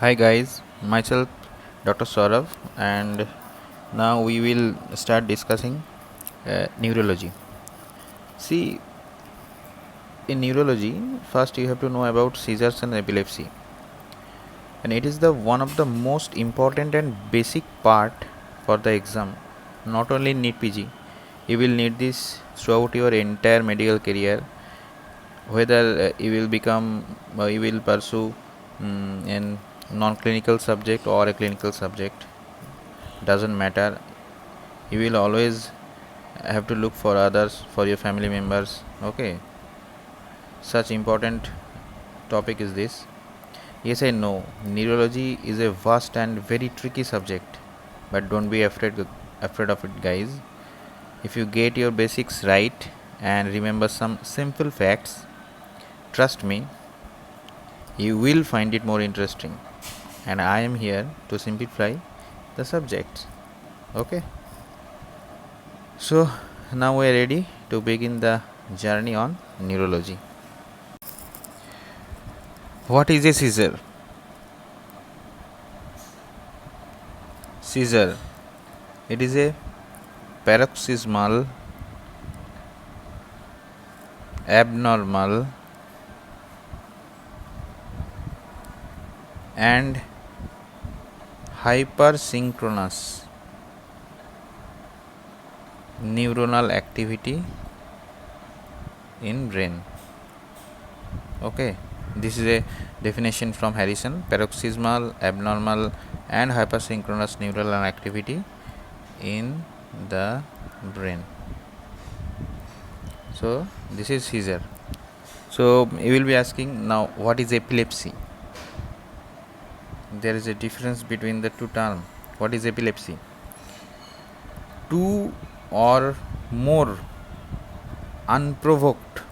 Hi guys, myself Dr. Saurav, and now we will start discussing neurology. See, in neurology, first you have to know about seizures and epilepsy, and it is the one of the most important and basic part for the exam. Not only in NEET-PG, you will need this throughout your entire medical career. Whether you will pursue in non-clinical subject or a clinical subject, doesn't matter. You will always have to look for others, for your family members. Okay, such important topic is this. Yes, I know neurology is a vast and very tricky subject, but don't be afraid of it, guys. If you get your basics right and remember some simple facts, trust me, you will find it more interesting. And I am here to simplify the subjects. Okay, so now we are ready to begin the journey on neurology. What is a seizure? Seizure. It is a paroxysmal, abnormal, and hypersynchronous neuronal activity in brain. Okay, this is a definition from Harrison: paroxysmal, abnormal, and hypersynchronous neuronal activity in the brain. So this is seizure. So you will be asking now, what is epilepsy? There is a difference between the two terms. What is epilepsy? Two or more unprovoked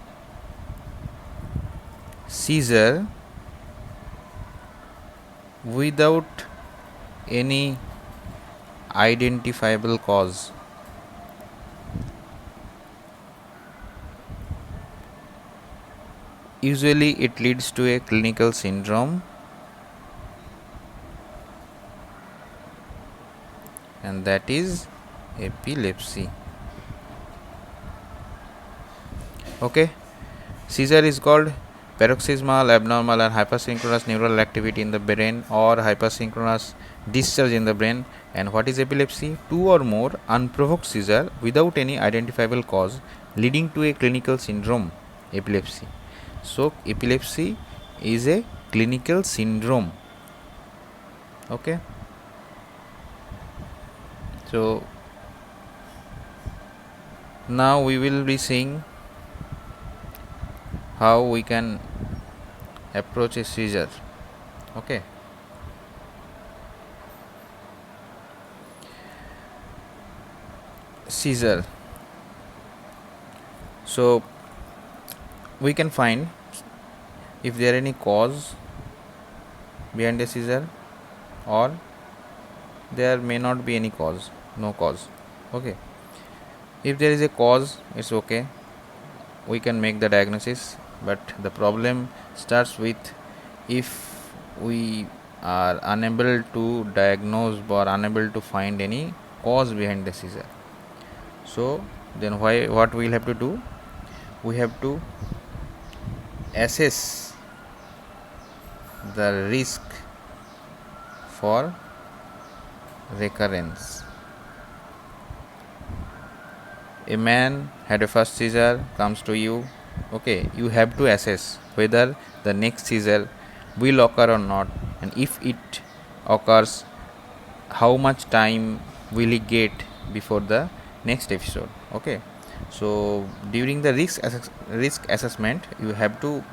seizure without any identifiable cause. Usually it leads to a clinical syndrome, and that is epilepsy. Okay, seizure is called paroxysmal, abnormal, and hypersynchronous neural activity in the brain, or hypersynchronous discharge in the brain. And what is epilepsy? Two or more unprovoked seizure without any identifiable cause leading to a clinical syndrome. Epilepsy. So epilepsy is a clinical syndrome. Okay, so now we will be seeing how we can approach a seizure. Okay, seizure. So we can find if there any cause behind a seizure, or there may not be any cause, no cause. Okay, if there is a cause, it's okay, we can make the diagnosis. But the problem starts with if we are unable to diagnose or unable to find any cause behind the seizure. So then what we'll have to do, we have to assess the risk for recurrence. A man had a first seizure, comes to you. Okay, you have to assess whether the next seizure will occur or not, and if it occurs, how much time will he get before the next episode. Okay, so during the risk assessment, you have to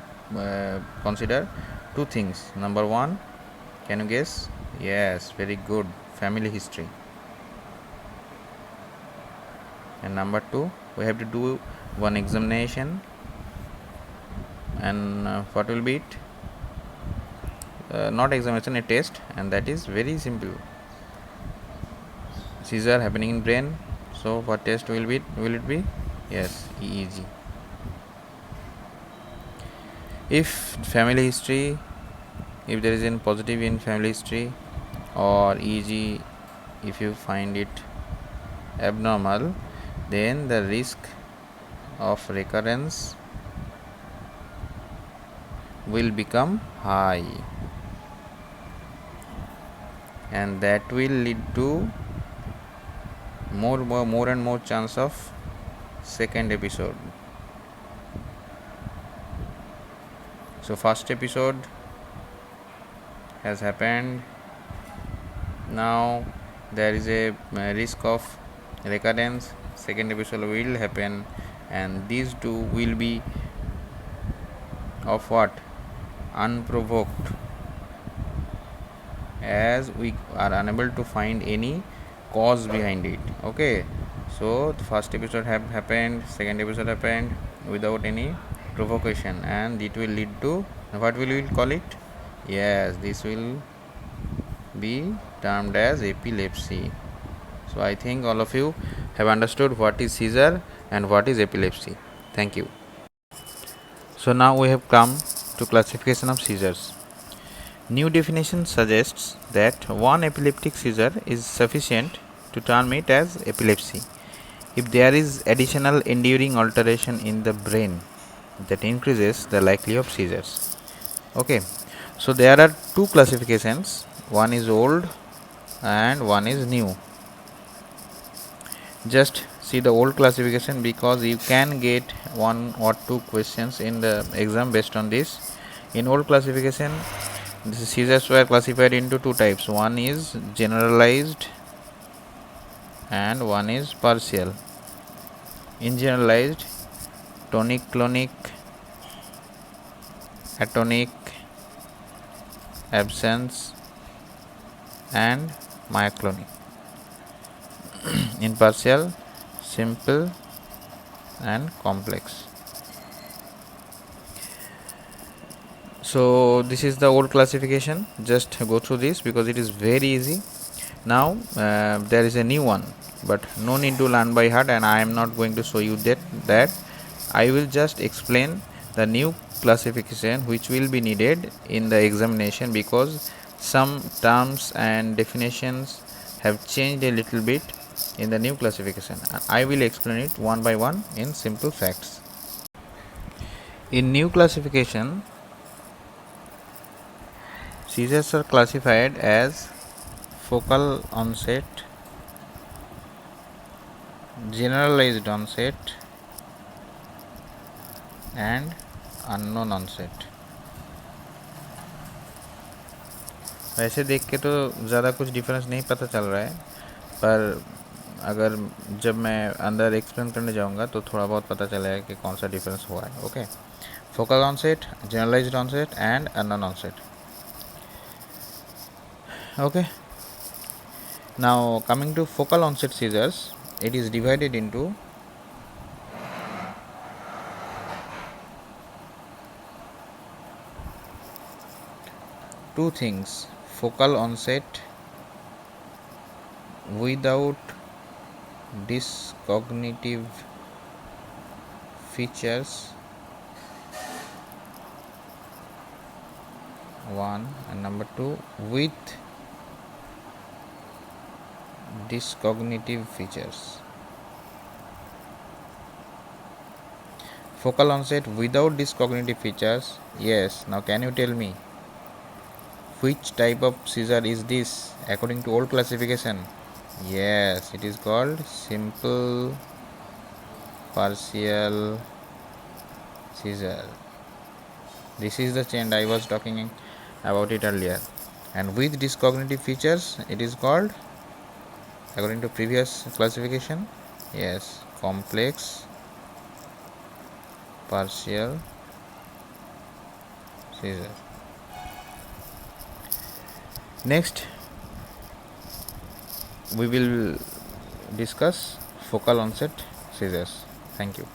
consider two things. Number one, can you guess? Yes, very good, family history. And number two, we have to do one examination, and what will be it? Not examination, a test, and that is very simple. Seizure happening in brain, so what test will it be? Yes, EEG. If family history if there is a positive in family history, or EG if you find it abnormal, then the risk of recurrence will become high, and that will lead to more and more chance of second episode. So first episode has happened. Now there is a risk of recurrence. Second episode will happen, and these two will be of what? Unprovoked, as we are unable to find any cause behind it. Okay, so the first episode have happened, second episode happened without any provocation, and it will lead to what will we call it? Yes, this will be termed as epilepsy. So I think all of you have understood what is seizure and what is epilepsy. Thank you. So now we have come to classification of seizures. New definition suggests that one epileptic seizure is sufficient to term it as epilepsy if there is additional enduring alteration in the brain that increases the likelihood of seizures. Okay, so there are two classifications, one is old and one is new. Just see the old classification, because you can get one or two questions in the exam based on this. In old classification, the seizures were classified into two types, one is generalized and one is partial. In generalized, tonic clonic, atonic, absence and myoclonic. In partial, simple and complex. So this is the old classification. Just go through this because it is very easy. Now there is a new one, but no need to learn by heart, and I am not going to show you that I will just explain the new classification which will be needed in the examination, because some terms and definitions have changed a little bit in the new classification. I will explain it one by one in simple facts. In new classification, seizures are classified as focal onset, generalized onset and unknown onset. वैसे देख के तो ज़्यादा कुछ difference नहीं पता चल रहा है, पर अगर जब मैं अंदर एक्सप्लेन करने जाऊंगा तो थोड़ा बहुत पता चलेगा कि कौन सा डिफरेंस हुआ है. Okay, focal onset, generalised onset and unknown onset. Okay, now coming to focal onset seizures, it is divided into two things: focal onset without dyscognitive features, one, and number two, with dyscognitive features. Focal onset without dyscognitive features. Yes, now can you tell me which type of seizure is this according to old classification? Yes, it is called simple partial seizure. This is the change I was talking about it earlier. And with dyscognitive features, it is called, according to previous classification, yes, complex partial seizure. Next, we will discuss focal onset seizures. Thank you.